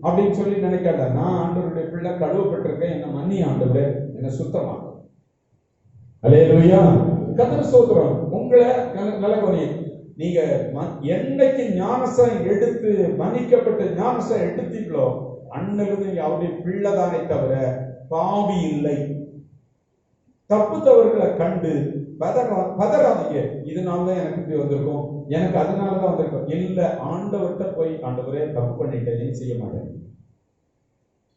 A: அப்படின்னு சொல்லி நினைக்காத. நான் ஆண்டவருடைய பிள்ளை, கழுவப்பட்டிருக்கேன், என்ன மன்னி ஆண்டவரே, என்ன சுத்தமா. அல்லேலூயா, கர்த்தர் ஸ்தோத்திரம். உங்களை நல்ல நீங்க என்னைக்கு ஞானசம் எடுத்து மன்னிக்கப்பட்ட ஞானசம் எடுத்தீங்களோ அண்ணலுக்கு நீங்க அவருடைய பிள்ளைதானே தவிர பாவி இல்லை. தப்பு தவறுகளை கண்டு பதறாதீங்க. இதனாலதான் எனக்கு இப்படி வந்திருக்கும், எனக்கு அதனாலதான் வந்திருக்கும். இல்ல, ஆண்டவர்கிட்ட போய் ஆண்டவரே தப்பு பண்ணிட்டேன், செய்ய மாட்டேன்.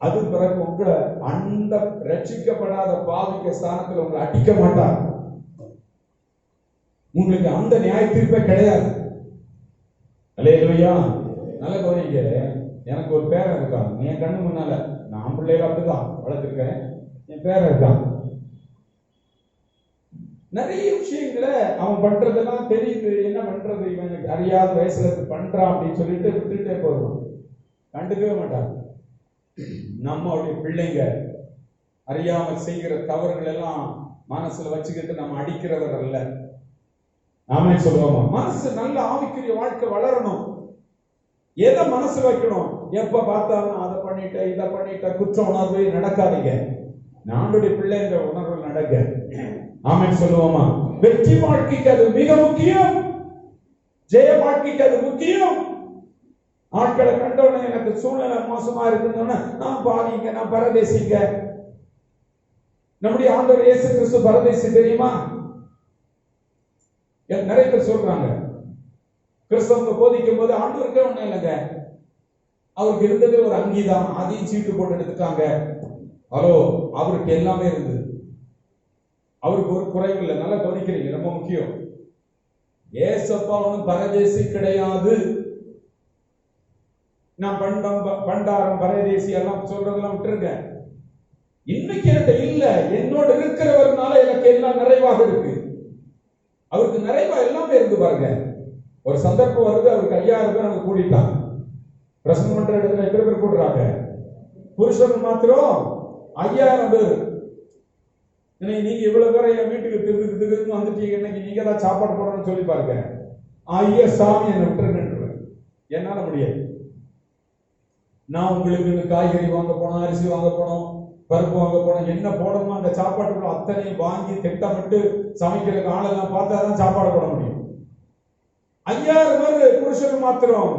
A: அது பிறகு உங்களை அந்த ரட்சிக்கப்படாத பாவிக்க ஸ்தானத்தில் உங்களை அடிக்க மாட்டார். உங்களுக்கு அந்த நியாய தீர்ப்பே கிடையாது. அல்லேலூயா, நல்ல கவனிங்க. எனக்கு ஒரு பேரன் இருக்கான், என் கண்ணு முன்னால. நான் பிள்ளைகள் அப்படிதான் வளர்த்துருக்கேன். என் பேரன் இருக்கான். நிறைய விஷயங்களை அவன் பண்றதெல்லாம் தெரியுது. என்ன பண்றது, இவன் அறியாத வயசுல பண்றான் அப்படின்னு சொல்லிட்டு விட்டுட்டே போடுவான், கண்டுக்கவே மாட்டான். நம்மளுடைய பிள்ளைங்க அறியாமல் செய்கிற தவறுகள் எல்லாம் மனசுல வச்சுக்கிட்டு நம்ம அடிக்கிறவர் அல்ல. நாமே சொல்லுவோமா, மனசு நல்ல ஆவிக்குரிய வாழ்க்கை வளரணும். எதை மனசு வைக்கணும், எப்ப பார்த்தாலும் அதை பண்ணிட்ட இதை பண்ணிட்ட குற்ற உணர்வு நடக்காதீங்க. நானுடைய பிள்ளைங்க உணர்வு நடக்க. ஆமே சொல்லுவோமா, வெற்றி வாழ்க்கைக்கு அது மிக முக்கியம், ஜெய வாழ்க்கைக்கு அது முக்கியம். ஆட்களை கண்டோன்னு எனக்கு சூழ்நிலை மோசமா இருக்குன்னு நான் பாதிங்க, நான் பரதேசிங்க. நம்முடைய ஆண்டவர் இயேசு கிறிஸ்து பரதேசி தெரியுமா? நிறைய பேர் சொல்றாங்க, கிறிஸ்தவங்க போதிக்கும் போது ஆண்டவருக்கே ஒண்ணும் இல்லைங்க, அவருக்கு இருந்தது ஒரு அங்கீதான், அதையும் சீட்டு போட்டு எடுத்துட்டாங்க. ஹலோ, அவருக்கு எல்லாமே இருந்தது, அவருக்கு ஒரு குறைவு இல்லை. நல்லா கவனிக்கிறீங்க, ரொம்ப முக்கியம். ஏசப்பா ஒன்றும் பரதேசி கிடையாது. நான் பண்டாரம் பரதேசி எல்லாம் சொல்றதெல்லாம் விட்டுருங்க. இன்னைக்கு என்கிட்ட இல்ல, என்னோட இருக்கிறவர்னால எனக்கு எல்லாம் நிறைவாக இருக்கு. அவருக்கு நிறைவா எல்லாமே இருந்து பாருங்க. ஒரு சந்தர்ப்பம் வருது, அவருக்கு 5000 பேர் அங்க கூடிட்டாங்க. பிரசங்கம் பண்ற இடத்துல எத்தனை பேர் கூடுறாங்க? புருஷன் மாத்திரம் 5000 பேர். நீங்க இவ்வளவு பேரை என் வீட்டுக்கு திருக்கு வந்துட்டீங்க, இன்னைக்கு நீங்க தான் சாப்பாடு போடணும்னு சொல்லி பாருங்க. ஐயா சாமி என்ன விட்டுருன்னு என்னால முடியாது. நான் உங்களுக்கு காய்கறி வாங்க போனோம், அரிசி வாங்க போனோம், பருப்பு வாங்க போனோம், என்ன போடணுமோ அந்த சாப்பாட்டுக்குள்ள அத்தனையும் வாங்கி திட்டமிட்டு சமைக்கிறதுக்கு ஆளெல்லாம் பார்த்தாதான் சாப்பாடு போட முடியும். 5000 பேர் புருஷன் மாத்திரம்,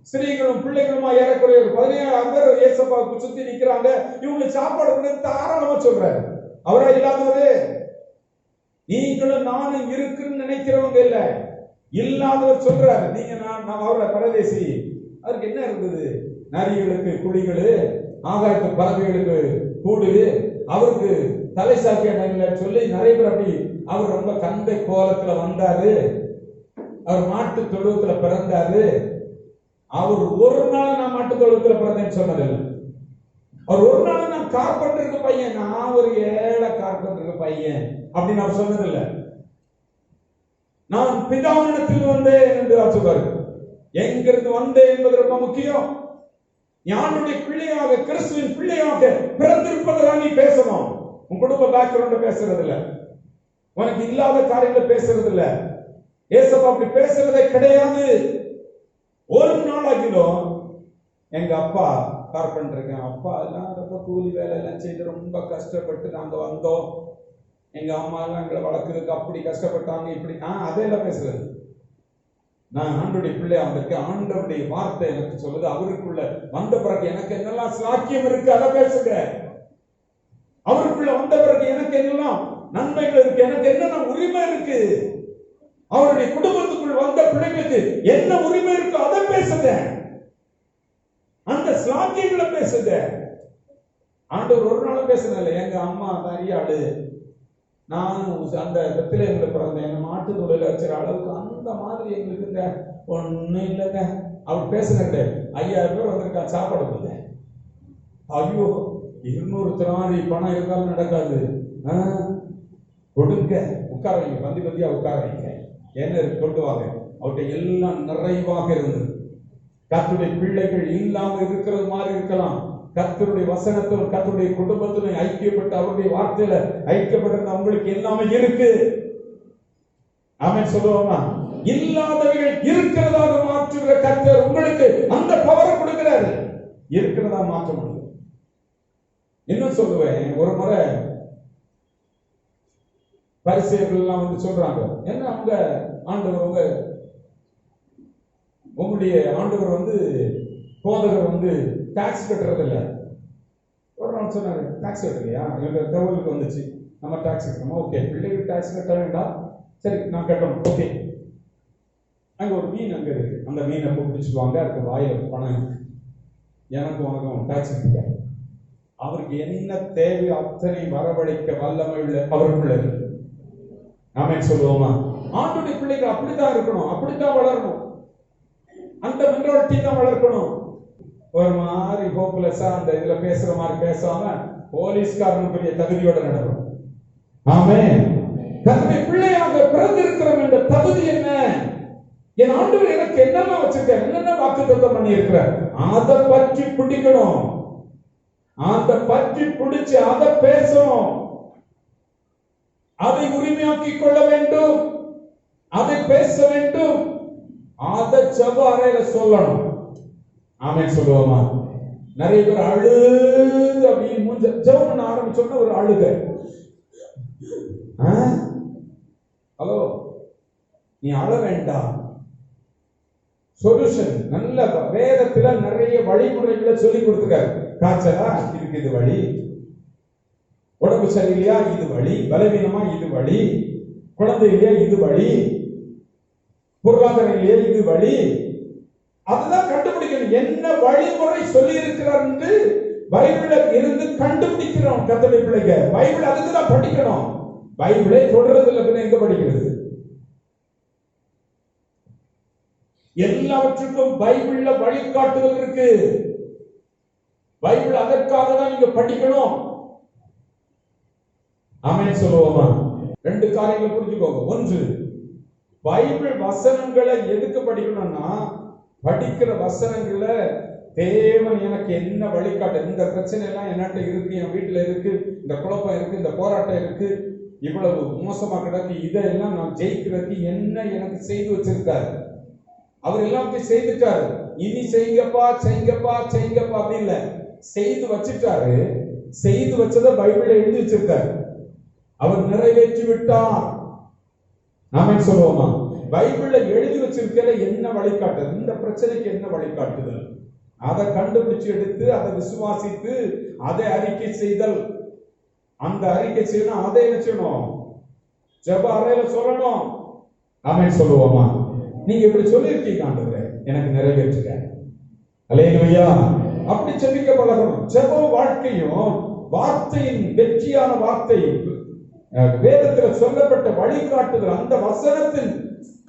A: ஸ்திரீகளும் பிள்ளைகளுமா ஏறக்குறைய 17000 பேர் ஏசப்பாவுக்கு சுத்தி நிக்கிறாங்க. இவங்களுக்கு சாப்பாடு கூட தாராளமா சொல்றாரு. அவரா இல்லாதவரு, நீங்களும் நானும் இருக்குன்னு நினைக்கிறவங்க இல்ல, இல்லாதவர் சொல்றாரு. நீங்க நான் அவரை பரதேசி. அவருக்கு என்ன இருந்தது? நரிகளுக்கு குழிகள், ஆகாயத்து பறவைகளுக்கு கூடு, அவருக்கு தலை சாக்கிய சொல்லி நிறைய பேர் அப்படி. அவர் ரொம்ப கந்தை கோலத்துல வந்தாரு, அவர் மாட்டு தொழுவத்துல பிறந்தாரு. அவர் ஒரு நாள் நான் மாட்டு தொழுவத்துல பிறந்தேன்னு சொன்னதில்லை. அவர் ஒரு நாள் நான் கார்பெண்டருக்கு பையன், நான் ஒரு ஏழை கார்பெண்டருக்கு பையன் அப்படின்னு அவர் சொன்னதில்லை. நான் பிதாவினிடத்தில் வந்தேன் என்று சொல்வாரு. எங்கிருந்து வந்தேன் என்பது ரொம்ப முக்கியம். ஞானுடைய பிள்ளையாக, கிறிஸ்துவின் பிள்ளையாக பிறந்திருப்பதாக நீ பேசணும். உன் குடும்ப பேக்ரவுண்ட் பேசுறது இல்ல, உனக்கு இல்லாத காரியங்களை பேசுறது இல்ல. ஏசப்பா அப்படி பேசுறதே கிடையாது. ஒரு நாளாகிலும் எங்க அப்பா கார்பெண்டருக்கு, அப்பா எல்லாம் ரொம்ப கூலி வேலை எல்லாம் செய்து ரொம்ப கஷ்டப்பட்டு நாங்க வந்தோம், எங்க அம்மா எல்லாம் எங்களை வளர்க்கறதுக்கு அப்படி கஷ்டப்பட்டாங்க, இப்படி. நான் அதையெல்லாம் பேசுறது. நான் ஆண்டவருடைய பிள்ளையா வந்திருக்கேன். ஆண்டவருடைய வார்த்தை எனக்கு சொல்லுது, அவருக்குள்ள வந்த பிறகு எனக்கு என்னெல்லாம் சாக்கியம் இருக்கு அதை பேசுங்க. அவருக்குள்ள வந்த பிறகு எனக்கு என்னெல்லாம் நன்மைகள் இருக்கு, எனக்கு என்னென்ன உரிமை இருக்கு, அவருடைய குடும்பத்துக்குள் வந்த பிள்ளைகளுக்கு என்ன உரிமை இருக்கு அதை பேசுங்க. அந்த சாக்கியங்களை பேசுங்க. ஆண்டவர் ஒரு நாளும் பேசுனதில்லை, எங்க அம்மா அறியாடு, நானும் அந்த பெத்லகேம்ல பிறந்தேன், எங்க மாட்டு தொழில வச்சுற அளவுக்கு அந்த மாதிரி எங்களுக்கு ஒண்ணும் இல்லைங்க. அவர் பேசுனது 5000 பேர் வந்திருக்கா, சாப்பாடு கொடுங்க. ஐயோ, 200 திராணி பணம் இருந்தாலும் நடக்காது. கொடுங்க, உட்கார வைங்க, பந்தி பந்தியா உட்கார வைங்க, என்ன கொண்டு வாங்க. அவர்கிட்ட எல்லாம் நிறைவாக இருந்தது. கர்த்தருடைய பிள்ளைகள் இல்லாம இருக்கிறது மாதிரி இருக்கலாம். கர்த்தருடைய வசனத்திலும் கர்த்தருடைய குடும்பத்திலும் ஐக்கியப்பட்டு அவருடைய வார்த்தையில ஐக்கியப்பட்டிருந்த உங்களுக்கு எல்லாமே இருக்கு. ஆமென் சொல்லுவோமா? இல்லாதவைகள் இருக்கிறதாக மாற்றுகிற கர்த்தர் உங்களுக்கு அந்த பவரை கொடுக்கிறாரு. இருக்கிறதா மாற்ற முடியும். இன்னும் சொல்லுவேன், ஒரு முறை பரிசேயர்கள் எல்லாம் வந்து சொல்றாங்க, என்ன அவங்க ஆண்டவர் உங்களுடைய ஆண்டவர் வந்து போதகர் வந்து டாக்ஸ் கட்டுறது இல்லை. ஒரு நாள் சொன்னாரு, டாக்ஸ் கட்டலையா? எங்க தகவலுக்கு வந்துச்சு, நம்ம டாக்ஸ் கட்டணுமா? ஓகே, பிள்ளைகள் டாக்ஸ் கட்ட வேண்டாம், சரி நான் கட்டணும், ஓகே. அங்க ஒரு மீன் அங்க இருக்கு, அந்த மீனை பிடிச்சிடுவாங்க, அதுக்கு வாயில பணம் இருக்கு, எனக்கு உனக்கும் டாக்ஸ் கட்டிக்க. அவருக்கு என்ன தேவை அத்தனை வரவழைக்க வல்லமை உள்ள அவருக்குள்ள இருக்கு. நாமே சொல்லுவோமா? ஆண்டுடைய பிள்ளைகள் அப்படித்தான் இருக்கணும், அப்படித்தான் வளரணும், அந்த மென்டாலிட்டி தான் வளர்க்கணும். ஒரு மாதிரி ஹோப்லெஸ்ஸா அந்த இதுல பேசுற மாதிரி பேசாம போலீஸ்காரனுக்குரிய தகுதியோட நடக்கணும். ஆமென். தன்னுடைய பிள்ளையாக பிறந்திருக்கிறோம் என்ற தகுதி என்ன? என் ஆண்டவர் எனக்கு என்னெல்லாம் வச்சிருக்காரு, என்னென்ன வாக்குத்தத்தம் பண்ணி இருக்கிறார், அதை பற்றி பிடிக்கணும், அதை பற்றி பிடிச்சு அதை பேசணும், அதை உரிமையாக்கி கொள்ள வேண்டும், அதை பேச வேண்டும், அதை ஜெப அறையில சொல்லணும். ஆமென் சொல்லுவோமா? நிறைய பேர் அழுது அப்படின்னு மூஞ்ச ஜெபம் பண்ண ஆரம்பிச்சோன்னா ஒரு அழுக. ஹலோ, நீ அழ வேண்டாம். சொல்யூஷன் நல்ல வேதத்துல நிறைய வழிமுறைகளை சொல்லி கொடுத்துருக்காரு. காய்ச்சலா, இதுக்கு இது வழி, உடம்பு சரியில்லையா இது வழி, பலவீனமா இது வழி, குழந்தை இல்லையா இது வழி, பொருளாதாரம் இல்லையா இது வழி. அதுதான் கண்டுபிடிக்கணும். என்ன வழிமுறை சொல்லி இருக்கிறார் என்று பைபிள்ல இருந்து கண்டுபிடிக்கிறோம். கர்த்தருடைய பிள்ளைங்க பைபிள் அதுக்கு தான் படிக்கணும். பைபிளை தொடர்றது இல்லை, எங்க படிக்கிறது? எல்லாவற்றுக்கும் பைபிள்ல வழிகாட்டுதல் இருக்கு. பைபிள் அதற்காக தான் நீங்க படிக்கணும். ஆமென் சொல்லுவோமா? ரெண்டு காரியங்களை புரிஞ்சுக்கோங்க. ஒன்று, பைபிள் வசனங்களை எதுக்கு படிக்கணும்னா, படிக்கிற வசனங்களை தேவன் எனக்கு என்ன வழிகாட்டு, இந்த பிரச்சனை எல்லாம் என்கிட்ட இருக்கு, என் வீட்டுல இருக்கு, இந்த குழப்பம் இருக்கு, இந்த போராட்டம் இருக்கு, இவ்வளவு மோசமா கிடக்கு, இதெல்லாம் நான் ஜெயிக்கிறதுக்கு என்ன எனக்கு செய்து வச்சிருக்காரு. அவர் எல்லாத்தையும் செய்துட்டாரு. இனி செய்யுங்கப்பா செய்யுங்கப்பா செய்யுங்கப்பா அப்படி இல்ல, செய்து வச்சுட்டாரு. செய்து வச்சதை பைபிள்ல எழுதி வச்சிருக்காரு. அவர் நிறைவேற்றி விட்டார். ஆமென் சொல்லுவோமா? பைபிள்ல எழுதி வச்சிருக்கிற என்ன வழிகாட்டுதல், இந்த பிரச்சனைக்கு என்ன வழிகாட்டுதல், அதை கண்டுபிடிச்சு எடுத்து அதை விசுவாசித்து அதை அறிக்கை செய்தல். அந்த அறிக்கை செய்யணும், அதை என்ன செய்யணும்? ஜெப அறையில சொல்லணும். ஆமென் சொல்லுவோமா? நீங்க இப்படி சொல்லியிருக்கீங்க, ஆண்டவரே எனக்கு நிறைவேற்றுங்க, அல்லேலூயா, அப்படி ஜெபிக்க பழகணும். ஜெப வாழ்க்கையும் வார்த்தையின் வெற்றியான வார்த்தை, வேதத்தில் சொல்லப்பட்ட வழிகாட்டுதல், அந்த வசனத்தின்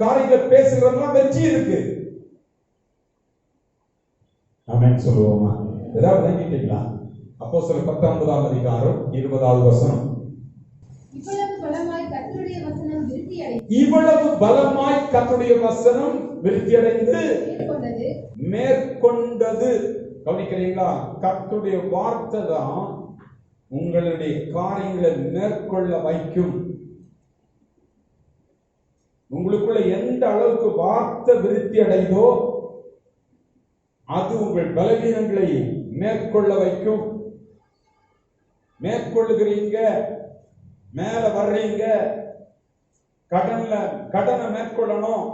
A: காரியங்கள் பேசுகிறதெல்லாம் வெற்றி இருக்கு. ஆமென் சொல்லுவோமா? ஏதாவது நினைக்கிட்டீங்களா? அப்போஸ்தலர் 19ஆம் அதிகாரம் 20வது வசனம். இவ்வளவு பலமாய் கர்த்தருடைய வசனம் விருத்தி அடைந்து மேற்கொண்டது. கவனிக்கிறீங்களா? கர்த்தருடைய வார்த்தை தான் உங்களுடைய காரியங்களை மேற்கொள்ள வைக்கும். உங்களுக்குள்ள எந்த அளவுக்கு வார்த்தை விருத்தி அடைந்தோ அது உங்கள் பலவீனங்களை மேற்கொள்ள வைக்கும். மேற்கொள்ளுகிறீங்க, மேல வர்றீங்க, கடனை மேற்கொள்ளணும்,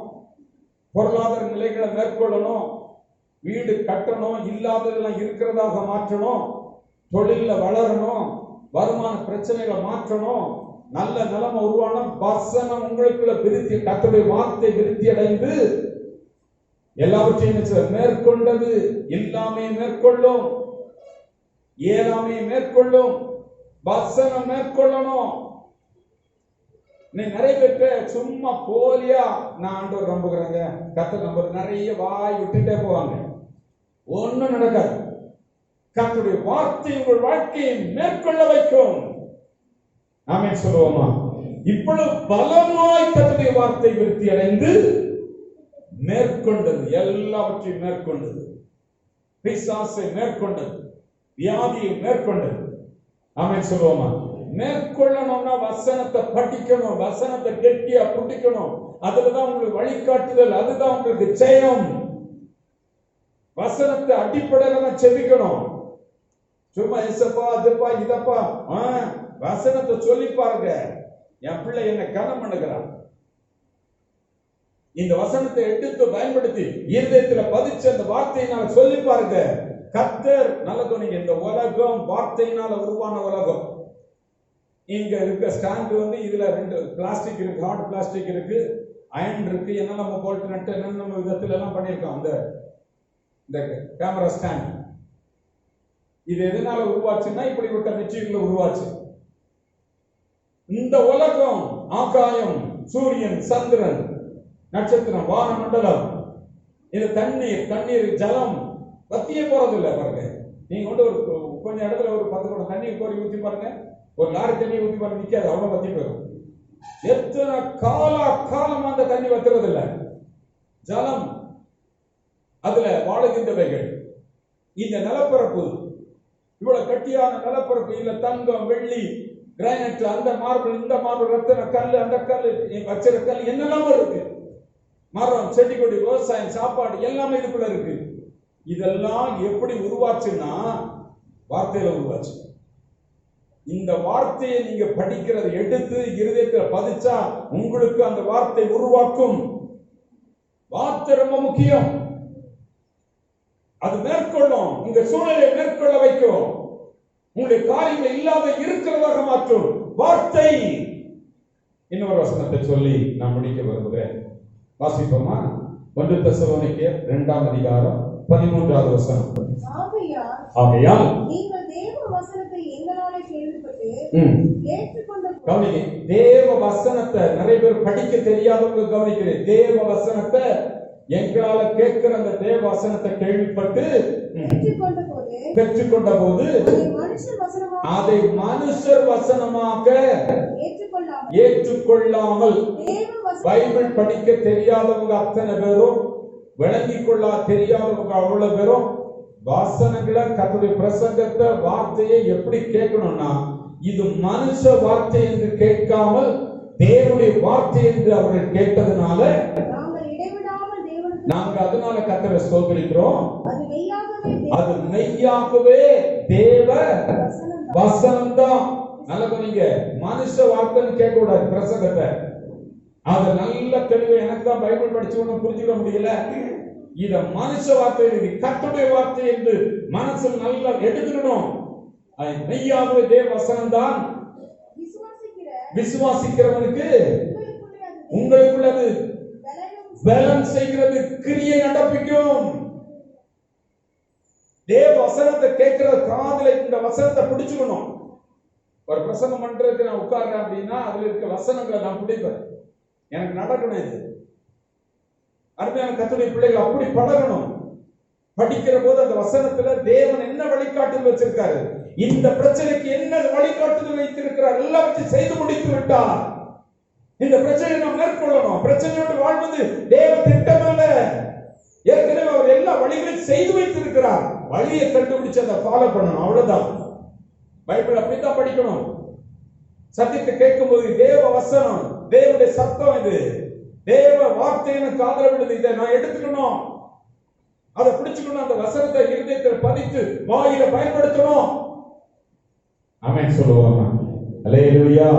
A: பொருளாதார நிலைகளை மேற்கொள்ளணும், வீடு கட்டணும், இல்லாததெல்லாம் இருக்கிறதாக மாற்றணும், தொழில வளரணும், வருமான பிரச்சனைகளை மாற்றணும், நல்ல நிலைமை உருவான வசனம் உங்களுக்குள்ள விருத்தி, கர்த்தருடைய வார்த்தை விருத்தி அடைந்து எல்லாவற்றையும் மேற்கொண்டது. எல்லாமே மேற்கொள்ளும், ஏழாமே மேற்கொள்ளும், வசனம் மேற்கொள்ளணும். நீ நிறைய பேர் சும்மா போலியா நான் ஆண்டவர் நம்புகிறேங்க, கர்த்தர் நம்புற, நிறைய வாய் விட்டுட்டே போவாங்க, ஒண்ணும் நடக்காது. கர்த்தருடைய வார்த்தை உங்கள் வாழ்க்கையை மேற்கொள்ள வைக்கும். ஆமென் சொல்லுவோமா? இவ்வளவு பலமாய் கர்த்தருடைய வார்த்தை விருத்தி அடைந்து மேற்கொண்டது, எல்லாவற்றையும் மேற்கொண்டது, பிசாசை மேற்கொண்டது, வியாதியை மேற்கொண்டது. ஆமென் சொல்லுவோமா? மேற்கொள்ளணும்னா வசனத்தை படிக்கணும், வசனத்தை கெட்டியா புடிக்கணும், அதுலதான் உங்களுக்கு வழிகாட்டுதல், அதுதான் உங்களுக்கு ஜெயம். வசனத்தை அடிப்படையில தான் செபிக்கணும். சும்மா இசப்பா அதுப்பா இதப்பா வசனத்தை சொல்லி பாருங்க. என் பிள்ளை என்ன கனம் பண்ணுகிறான், இந்த வசனத்தை எடுத்து பயன்படுத்தி இருதயத்துல பதிச்ச அந்த வார்த்தையினால சொல்லி பாருங்க. கர்த்தர் நல்லதோ. நீங்க இந்த உலகம் வார்த்தையினால உருவான உலகம். இங்க இருக்க ஸ்டாண்ட் இதுல 2 பிளாஸ்டிக் இருக்கு, ஹார்ட் பிளாஸ்டிக் இருக்கு, அயன் இருக்கு, என்ன நம்ம போல்ட் நட்டு என்ன நம்ம விதத்துல எல்லாம் பண்ணிருக்கோம். இந்த கேமரா ஸ்டாண்ட் இது எதனால உருவாச்சுன்னா இப்படிப்பட்ட மெட்டீரியல் உருவாச்சு. இந்த உலகம், ஆகாயம், சூரியன், சந்திரன், நட்சத்திரம், வானமண்டலம், இது தண்ணீர், ஜலம் வத்தியே போறது இல்லை பாருங்க. நீங்க கொண்டு ஒரு கொஞ்சம் இடத்துல ஒரு 10 குடம் தண்ணி கோரி ஊற்றி பாருங்க, ஒரு லாரி தண்ணி ஊற்றி பாருங்க, நிக்காது, அவ்வளவு வத்தி போயிடும். எத்தனை காலமா அந்த தண்ணி வத்துறது இல்லை. ஜலம், அதுல வாழுகின்றவைகள். இந்த நிலப்பரப்பு, இவ்வளவு கட்டியான நிலப்பரப்பு, இல்ல தங்கம், வெள்ளி, கிரானைட், அந்த மார்பிள், இந்த மார்பிள், ரத்தன கல், அந்த கல், வச்சிர கல், என்னெல்லாமோ இருக்கு. மரம், செடி கொடி, விவசாயம், சாப்பாடு எல்லாமே இதுக்குள்ள இருக்கு. இதெல்லாம் எப்படி உருவாச்சுன்னா வார்த்தையில உருவாச்சு. இந்த வார்த்தையை நீங்க படிக்கிறதை எடுத்து இருதயத்துல பதிச்சா உங்களுக்கு அந்த வார்த்தை உருவாக்கும். வார்த்தை ரொம்ப முக்கியம். அது மேற்கொள்ளும், உங்க சூழலை மேற்கொள்ள வைக்கும், உங்களுடைய காரியங்கள் இல்லாத இருக்கிறதாக மாற்றும் வார்த்தை. இன்னொரு வசனத்தை சொல்லி நான் முடிக்க விரும்புகிறேன். வாசிப்போமா? 1 தெசலோனிக்கேயர் 2ஆம் அதிகாரம் 13வது வசனம். ஆகையால்
B: நீங்கள் தேவ வசனத்தை எங்களாலே கேள்விப்பட்டு ஏற்றுக்கொண்ட
A: கவனிங்க. தேவ வசனத்தை நிறைய பேர் படிக்க தெரியாதவங்க கவனிக்கிறேன். தேவ வசனத்தை எங்களால கேட்கிற அந்த தேவ வசனத்தை கேள்விப்பட்டு பெற்றுக்கொண்ட போது அதை மனுஷர் வசனமாக ஏற்றுக்கொள்ளாமல், பைபிள் படிக்க தெரியாதவங்க அத்தனை பேரும், விளங்கிக் கொள்ள தெரியாதவங்க அவ்வளவு பேரும் வசனங்களை, கர்த்தருடைய பிரசங்கத்தை, வார்த்தையை எப்படி கேட்கணும்னா இது மனுஷ வார்த்தை என்று கேட்காமல் தேவனுடைய வார்த்தை என்று அவர்கள் கேட்டதுனால நாங்க அதனால கர்த்தரை ஸ்தோத்திரிக்கிறோம். அது மெய்யாகவே தேவ வசனம் தான். நல்ல நீங்க மனுஷ வார்த்தைன்னு கேட்க கூடாது பிரசங்கத்தை. அது நல்ல தெளிவு. எனக்கு தான் பைபிள் படிச்சு ஒன்னும் புரிஞ்சுக்க முடியல. இத மனுஷ வார்த்தை, இது கர்த்தருடைய வார்த்தை என்று மனசு நல்லா எடுத்துக்கணும். அது மெய்யாகவே தேவ வசனம் தான். விசுவாசிக்கிறவனுக்கு உங்களுக்குள்ளது பலன் செய்கிறது, கிரியை நடப்பிக்கும். தேவ வசனத்தை கேட்கிற காதுல இந்த வசனத்தை பிடிச்சுக்கணும். ஒரு பிரசங்கம் பண்றதுக்கு நான் உட்கார்றேன் அப்படின்னா அதுல இருக்க வசனங்களை நான் பிடிப்பேன். எனக்கு நடக்கணும். இது அருமையான கர்த்தருடைய பிள்ளைகள் அப்படி பழகணும். படிக்கிற போது அந்த வசனத்துல தேவன் என்ன வழிகாட்டுதல் வச்சிருக்காரு, இந்த பிரச்சனைக்கு என்ன வழிகாட்டுதல் வைத்திருக்கிறார், எல்லாவற்றையும் செய்து முடித்து விட்டார். இந்த பிரச்சனையை நாம் மேற்கொள்ளணும். பிரச்சனையோடு வாழ்வது தேவ திட்டம் அல்ல. ஏற்கனவே அவர் எல்லா வழிகளையும் செய்து வைத்திருக்கிறார். வழியை கண்டுபிடிச்சு அதை ஃபாலோ பண்ணணும், அவ்வளவுதான். பைபிள் அப்படித்தான் படிக்கணும். சத்தியத்தை கேட்கும் போது தேவ வசனம், தேவனுடைய சத்தம், இது தேவ வார்த்தையை காதுல விடுது. இதை நான் எடுத்துக்கணும், அதை பிடிச்சுக்கணும். அந்த வசனத்தை இருதயத்தில் பதித்து வாயில பயன்படுத்தணும். ஆமென் சொல்லுவாங்க. அல்லேலூயா.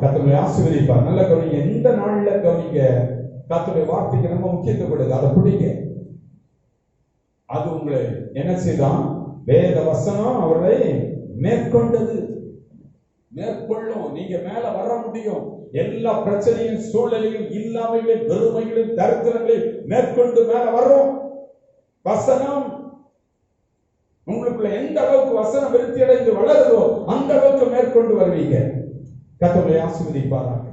A: கர்த்தரை ஆசீர்வதிப்பார். நல்ல கவனிங்க. எந்த நாள்ல கவனிங்க, கர்த்தருடைய வார்த்தைக்கு ரொம்ப முக்கியத்துவம் கொடுங்க. அதை பிடிங்க. அது உங்களை என்ன செய்தான்? வேத வசனம் அவர்களை மேற்கொண்டது. மேற்கொள்ளும். நீங்க மேல வர முடியும். எல்லா பிரச்சனையும், சூழலையும், இல்லாமைகளையும், வெறுமைகளையும், தரித்திரங்களையும் மேற்கொண்டு மேல வர்றோம். வசனம் உங்களுக்குள்ள எந்த அளவுக்கு வசனம் விருத்தி அடைந்து வளருதோ அந்த அளவுக்கு மேற்கொண்டு வருவீங்க. கர்த்தரை ஆசீர்வதிப்பாராக.